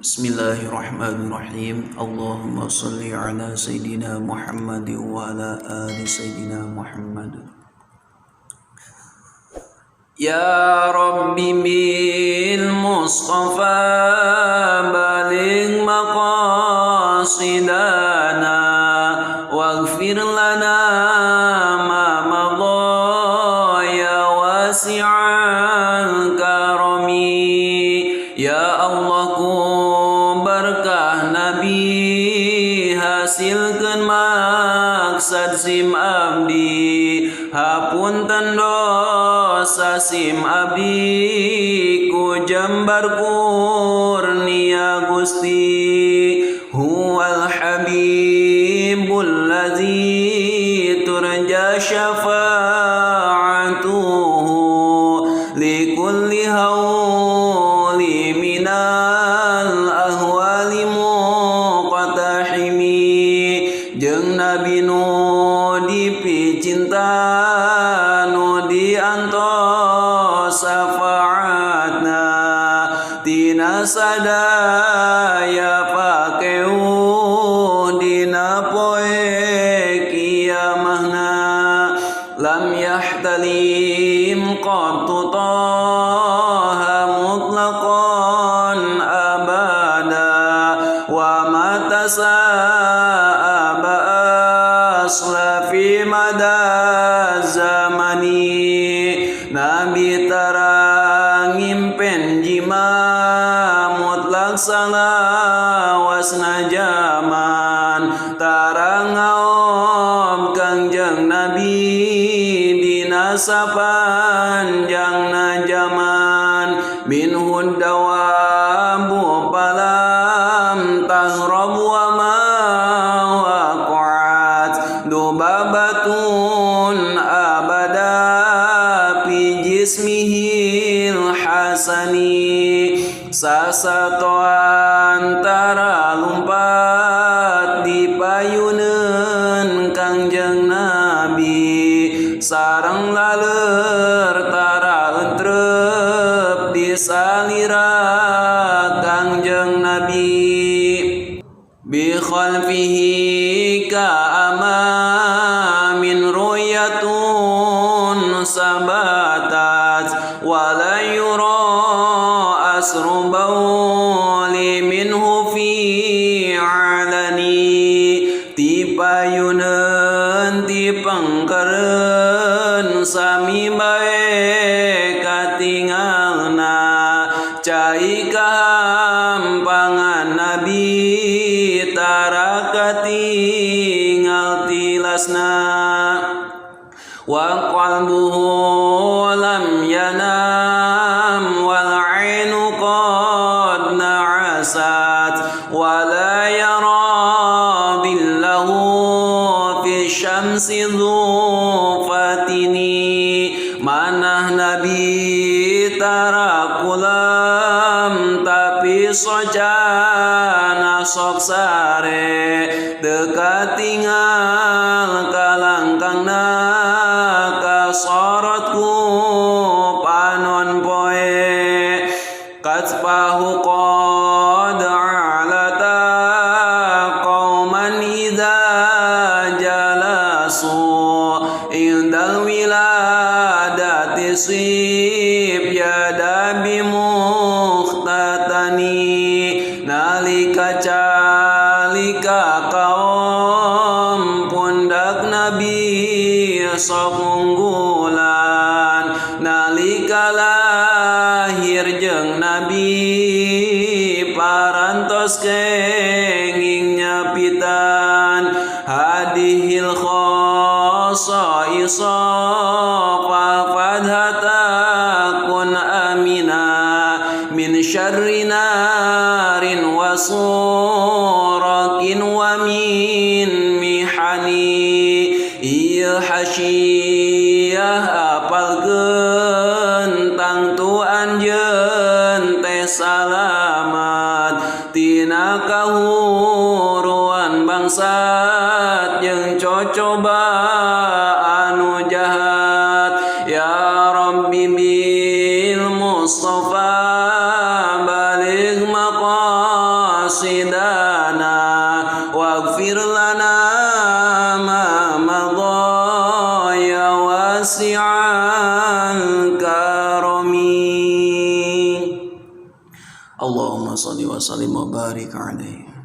Bismillahirrahmanirrahim. Allahumma salli ala Sayyidina Muhammad wa ala ali Sayyidina Muhammad. Ya Rabbi bil Mustafa baligh maqasidana waghfir lana ma madha ya wasi'al karami. Ya Allah ku berkah Nabi hasilkeun maksad sim abdi hapunten dosa sim abdi ku jembar kurnia Gusti huwal habibul ladzi turja syafa'atuhu likulli hauli minal ahwali muqtahimi jeung nabi nu dipicinta nu diantos syafaatna tina sadaya pakeuh dina poe kiamahna lam yahtalim qattu taha mutlaqan abada wa mata sa'aba asla fi mada zamani nabi tarang impen jima mutlak salawasna jaman tarang ngaom kangjeng nabi dina sapanjangna jaman minhud dawabu palam tahrab wa ma waqa'at dubabatun abada fi jismihil hasani sasato antara lumpat dipayuneun kangjeng nabi sareng laleur tara entrep disalira kangjeng nabi bi khalfihi ka amamin ruyatun sabatat wala yura asru bawli minhu fi alani tipayuneun tipengkereun sami bae katingalna cai kampangan nabi tara katingal tilasna wa qalbuhu lam yanam wal ainu qad na'asat wa la yara billahu fi syamsi dhufatini manah nabi tara kulam tapi sojana sok sare dekat tinggal kalangkangna kasorotku panon poe katspahu qad alata qauman idza jalasu indal wiladati sib yada bimukhtatani nalika calika kaum pundak nabi sok unggulan nalika lahir jeung nabi parantos kenging nyapitan hadihil khosa isa fadhatakun amina min syarri narin wa surakin wa min mihani ieu hasyiyah apalkeun tangtu anjeun teh salamat tina kahuruan bangsat jeung cocobaan anu jahat ya Rabbi bil Mustafa baligh maqam مقاصدنا واغفر لنا ما مضى يا واسع الكرم اللهم صل وسلم وبارك عليه